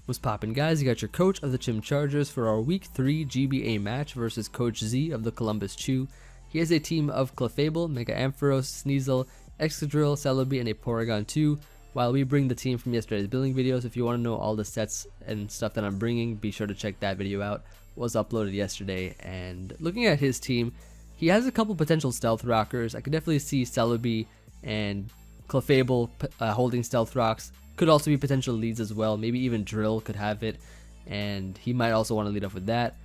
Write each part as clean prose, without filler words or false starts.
What's poppin', guys? You got your coach of the Chim Chargers for our Week 3 GBA match versus Coach Z of the Columbus Chew. He has a team of Clefable, Mega Ampharos, Sneasel, Excadrill, Celebi, and a Porygon 2, while we bring the team from yesterday's building videos. If you want to know all the sets and stuff that I'm bringing, be sure to check that video out. It was uploaded yesterday. And looking at his team, he has a couple potential Stealth Rockers. I could definitely see Celebi and Clefable holding Stealth Rocks. Could also be potential leads as well. Maybe even Drill could have it, and he might also want to lead off with that.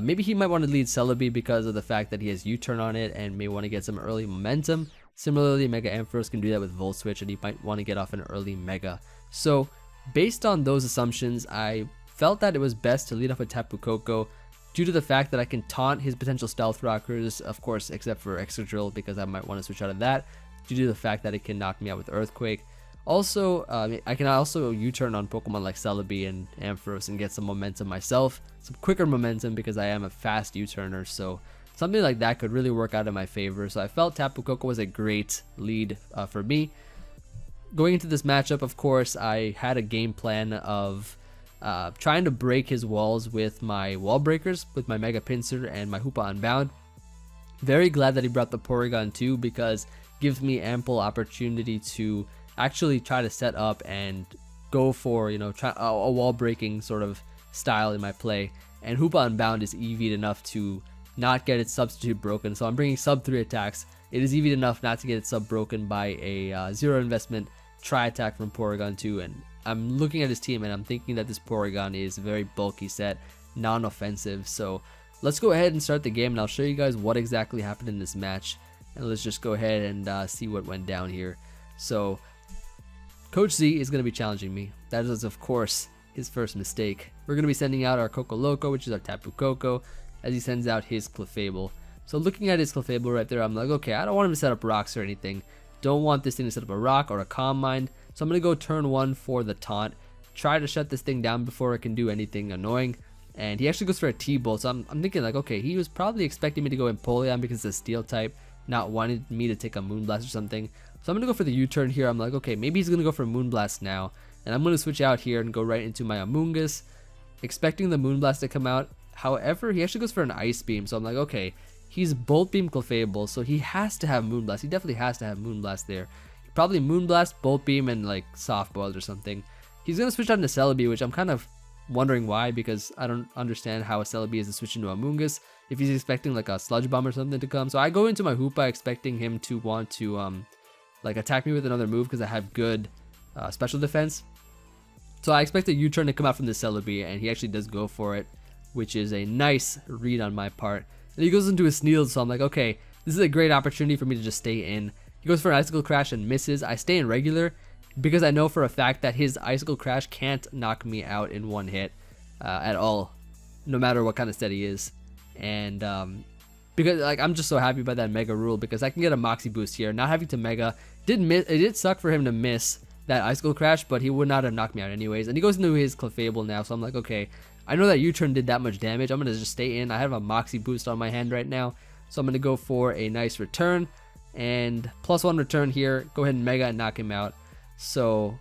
Maybe he might want to lead Celebi because of the fact that he has U-turn on it and may want to get some early momentum. Similarly, Mega Ampharos can do that with Volt Switch, and he might want to get off an early Mega. So based on those assumptions, I felt that it was best to lead off with Tapu Koko due to the fact that I can taunt his potential Stealth Rockers, of course, except for Excadrill, because I might want to switch out of that due to the fact that it can knock me out with Earthquake. Also, I can also U-turn on Pokemon like Celebi and Ampharos and get some momentum myself, some quicker momentum because I am a fast U-turner, so something like that could really work out in my favor. So I felt Tapu Koko was a great lead for me. Going into this matchup, of course, I had a game plan of trying to break his walls with my wall breakers, with my Mega Pinsir and my Hoopa Unbound. Very glad that he brought the Porygon 2 because it gives me ample opportunity to actually try to set up and go for, try a wall breaking sort of style in my play. And Hoopa Unbound is EV'd enough to not get its substitute broken, so I'm bringing sub 3 attacks. It is EV'd enough not to get its sub broken by a 0 investment tri attack from Porygon 2. And I'm looking at his team and I'm thinking that this Porygon is a very bulky set, non-offensive. So let's go ahead and start the game, and I'll show you guys what exactly happened in this match, and let's just go ahead and see what went down here. So Coach Z is going to be challenging me. That is, of course, his first mistake. We're going to be sending out our Coco Loco, which is our Tapu Koko, as he sends out his Clefable. So looking at his Clefable right there, I'm like, okay, I don't want him to set up rocks or anything. Don't want this thing to set up a rock or a Calm Mind. So I'm going to go turn 1 for the taunt. Try to shut this thing down before it can do anything annoying. And he actually goes for a T-Bolt. So I'm thinking like, okay, he was probably expecting me to go Empoleon because it's a Steel type, not wanting me to take a Moonblast or something. So I'm going to go for the U-turn here. I'm like, okay, maybe he's going to go for Moonblast now. And I'm going to switch out here and go right into my Amoonguss, expecting the Moonblast to come out. However, he actually goes for an Ice Beam. So I'm like, okay, he's Bolt Beam Clefable, so he has to have Moonblast. He definitely has to have Moonblast there. Probably Moonblast, Bolt Beam, and like Soft Boiled or something. He's going to switch out into Celebi, which I'm kind of wondering why, because I don't understand how a Celebi is to switch into Amoonguss if he's expecting like a Sludge Bomb or something to come. So I go into my Hoopa expecting him to want to like attack me with another move because I have good special defense. So I expect a U-turn to come out from the Celebi, and he actually does go for it, which is a nice read on my part. And he goes into his Sneasel, so I'm like, okay, this is a great opportunity for me to just stay in. He goes for an Icicle Crash and misses. I stay in regular because I know for a fact that his Icicle Crash can't knock me out in one hit at all, no matter what kind of set he is. And because like I'm just so happy by that Mega rule because I can get a Moxie boost here, not having to Mega. It did suck for him to miss that Icicle Crash, but he would not have knocked me out anyways. And he goes into his Clefable now, so I'm like, okay, I know that U-turn did that much damage. I'm gonna just stay in. I have a Moxie boost on my hand right now, so I'm gonna go for a nice return and +1 return here. Go ahead and Mega and knock him out. So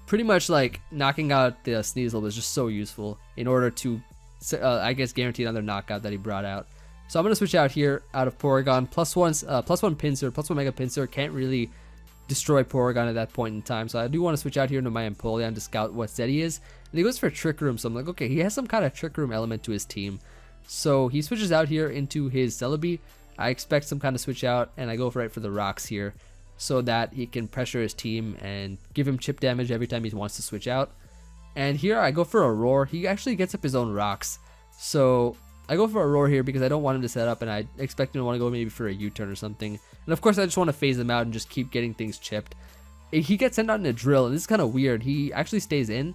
pretty much like knocking out the Sneasel was just so useful in order to I guess guarantee another knockout that he brought out. So I'm going to switch out here out of Porygon. +1 Pinsir, +1 Mega Pinsir. Can't really destroy Porygon at that point in time. So I do want to switch out here into my Empoleon to scout what set he is. And he goes for Trick Room. So I'm like, okay, he has some kind of Trick Room element to his team. So he switches out here into his Celebi. I expect some kind of switch out, and I go right for the rocks here so that he can pressure his team and give him chip damage every time he wants to switch out. And here I go for a Roar. He actually gets up his own rocks. So I go for a Roar here because I don't want him to set up, and I expect him to want to go maybe for a U-turn or something. And of course I just want to phase him out and just keep getting things chipped. He gets sent out in a Drill, and this is kind of weird. He actually stays in.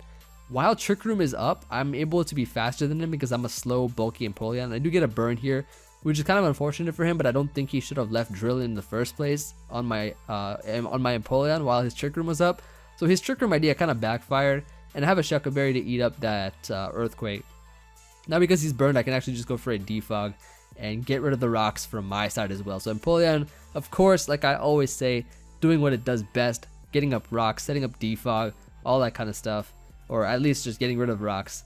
While Trick Room is up, I'm able to be faster than him because I'm a slow, bulky Empoleon. I do get a burn here, which is kind of unfortunate for him, but I don't think he should have left Drill in the first place on my Empoleon while his Trick Room was up. So his Trick Room idea kind of backfired, and I have a Shuckle Berry to eat up that Earthquake. Now because he's burned, I can actually just go for a Defog and get rid of the rocks from my side as well. So Empoleon, of course, like I always say, doing what it does best, getting up rocks, setting up Defog, all that kind of stuff. or at least just getting rid of rocks.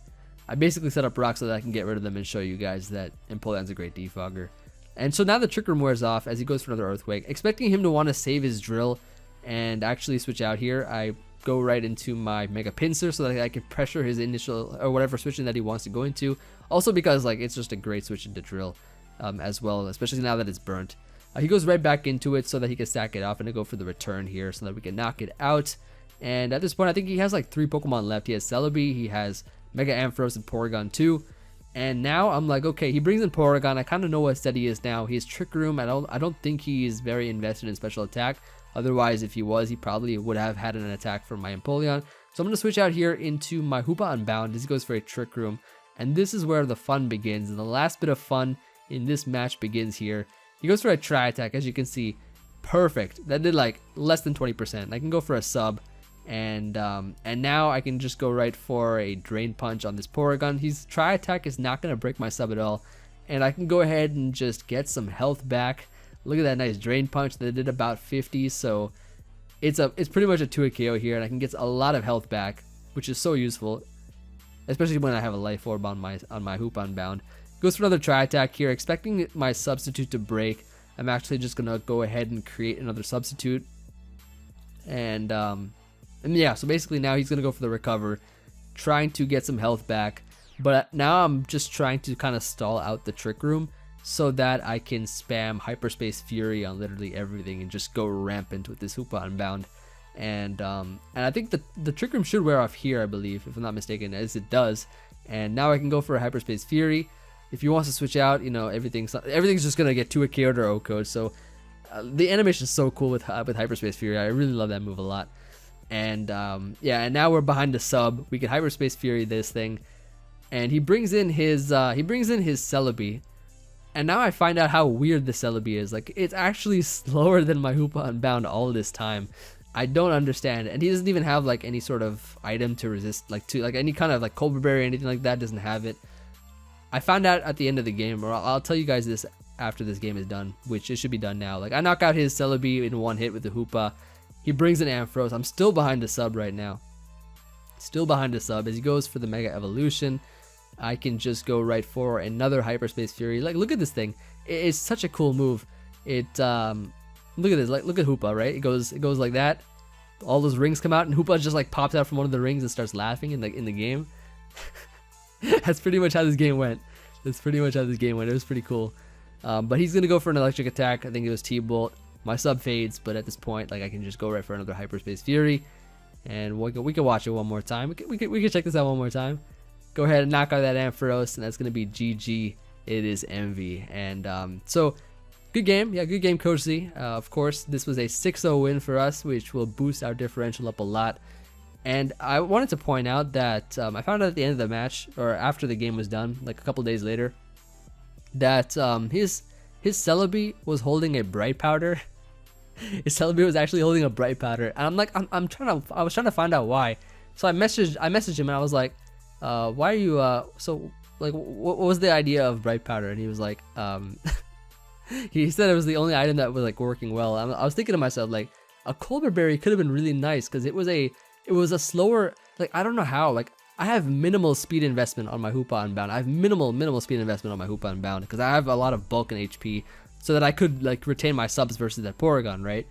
I basically set up rocks so that I can get rid of them and show you guys that Empoleon's a great defogger. And so now the Trick Room wears off as he goes for another Earthquake, expecting him to want to save his drill and actually switch out here. I go right into my Mega Pincer so that I can pressure his initial or whatever switching that he wants to go into. Also because like it's just a great switch into drill as well, especially now that it's burnt. He goes right back into it so that he can stack it off and go for the return here so that we can knock it out. And at this point, I think he has like 3 Pokemon left. He has Celebi, he has Mega Ampharos, and Porygon 2. And now I'm like, okay, he brings in Porygon. I kind of know what set he is now. He has Trick Room. I don't think he is very invested in special attack. Otherwise, if he was, he probably would have had an attack from my Empoleon. So I'm going to switch out here into my Hoopa Unbound. This goes for a Trick Room. And this is where the fun begins. And the last bit of fun in this match begins here. He goes for a Tri Attack, as you can see. Perfect. That did like less than 20%. I can go for a sub. And now I can just go right for a Drain Punch on this Porygon. His Tri Attack is not going to break my sub at all. And I can go ahead and just get some health back. Look at that nice Drain Punch that did about 50. So it's pretty much a 2-hit KO here. And I can get a lot of health back, which is so useful. Especially when I have a Life Orb on my Hoopa Unbound. Goes for another Tri Attack here, expecting my substitute to break. I'm actually just going to go ahead and create another substitute. And yeah, so basically now he's going to go for the recover, trying to get some health back. But now I'm just trying to kind of stall out the Trick Room so that I can spam Hyperspace Fury on literally everything and just go rampant with this Hoopa Unbound. And I think the Trick Room should wear off here, I believe, if I'm not mistaken, as it does. And now I can go for a Hyperspace Fury. If he wants to switch out, you know, everything's just going to get 2-hit KO'd or O-code. So the animation is so cool with Hyperspace Fury. I really love that move a lot. And yeah, and now we're behind the sub. We can Hyperspace Fury this thing, and he brings in his Celebi, and now I find out how weird the Celebi is. Like, it's actually slower than my Hoopa Unbound all this time. I don't understand, and he doesn't even have like any sort of item to resist, like any kind of like Colbur Berry or anything like that. Doesn't have it. I found out at the end of the game, or I'll tell you guys this after this game is done, which it should be done now. Like, I knock out his Celebi in 1 hit with the Hoopa. He brings in Ampharos. I'm still behind the sub right now. Still behind the sub as he goes for the Mega Evolution. I can just go right for another Hyperspace Fury. Like, look at this thing. It's such a cool move. Look at this. Like, look at Hoopa, right? It goes like that. All those rings come out, and Hoopa just like pops out from one of the rings and starts laughing in the game. That's pretty much how this game went. It was pretty cool. But he's gonna go for an electric attack. I think it was T-Bolt. My sub fades, but at this point, like, I can just go right for another Hyperspace Fury, and we can watch it one more time. We can check this out one more time. Go ahead and knock out that Ampharos, and that's gonna be GG. It is Emvee, and so good game. Yeah, good game, Coach Z. Of course, this was a 6-0 win for us, which will boost our differential up a lot. And I wanted to point out that I found out at the end of the match, or after the game was done, like a couple days later, that his Celebi was holding a Bright Powder. His Celebi was actually holding a Bright Powder, and I'm like, I was trying to find out why. So I messaged him, and I was like, why are you so like, what was the idea of Bright Powder? And he was like, he said it was the only item that was like working well. I was thinking to myself, like, a Colbur Berry could have been really nice because it was a slower, like, I don't know how, like, I have minimal speed investment on my Hoopa Unbound. I have minimal speed investment on my Hoopa Unbound because I have a lot of bulk and HP, so that I could like retain my subs versus that Porygon, right?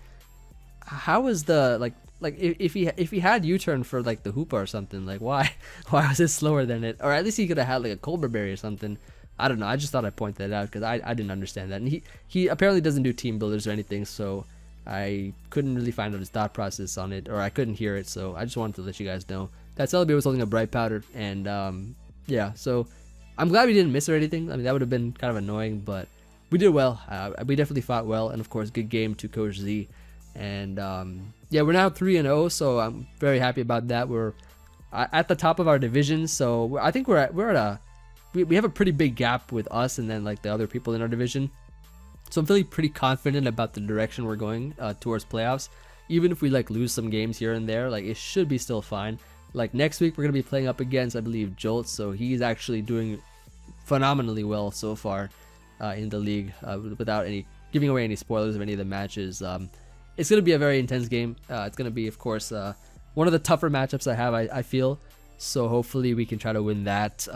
How is the like if he had U-turn for like the Hoopa or something, like why was it slower than it? Or at least he could have had like a Colbur Berry or something. I don't know. I just thought I'd point that out because I didn't understand that. And he apparently doesn't do team builders or anything, so I couldn't really find out his thought process on it, or I couldn't hear it. So I just wanted to let you guys know that Celebi was holding a Bright Powder, and yeah. So I'm glad we didn't miss or anything. I mean, that would have been kind of annoying, but we did well. We definitely fought well, and of course, good game to Coach Z. And yeah, we're now 3-0, so I'm very happy about that. We're at the top of our division, so I think we have a pretty big gap with us and then like the other people in our division. So I'm feeling pretty confident about the direction we're going towards playoffs. Even if we like lose some games here and there, like it should be still fine. Like next week we're gonna be playing up against, I believe, Jolt, so he's actually doing phenomenally well so far in the league, without any giving away any spoilers of any of the matches. It's gonna be a very intense game. It's gonna be, of course, one of the tougher matchups I have. I feel so hopefully we can try to win that.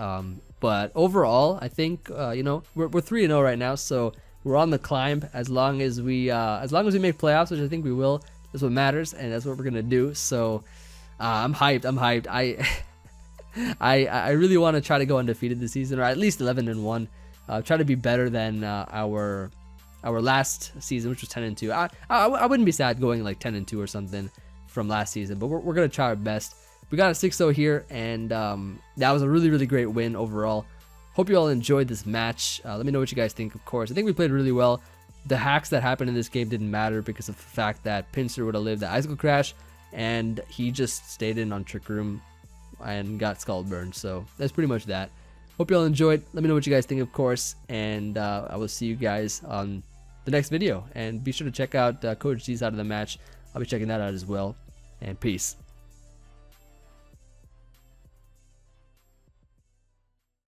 But overall, I think you know, we're 3-0 right now, so we're on the climb. As long as we make playoffs, which I think we will, that's what matters, and that's what we're gonna do. So I'm hyped. I really want to try to go undefeated this season, or at least 11-1. Try to be better than our last season, which was 10-2. I wouldn't be sad going like 10-2 or something from last season, but we're gonna try our best. We got a 6-0 here, and that was a really great win overall. Hope you all enjoyed this match. Let me know what you guys think. Of course, I think we played really well. The hacks that happened in this game didn't matter because of the fact that Pincer would have lived the icicle crash, and he just stayed in on Trick Room and got skull burned. So that's pretty much that. Hope you all enjoyed. Let me know what you guys think, of course, and I will see you guys on the next video. And be sure to check out Coach Z's side of the match. I'll be checking that out as well. And peace.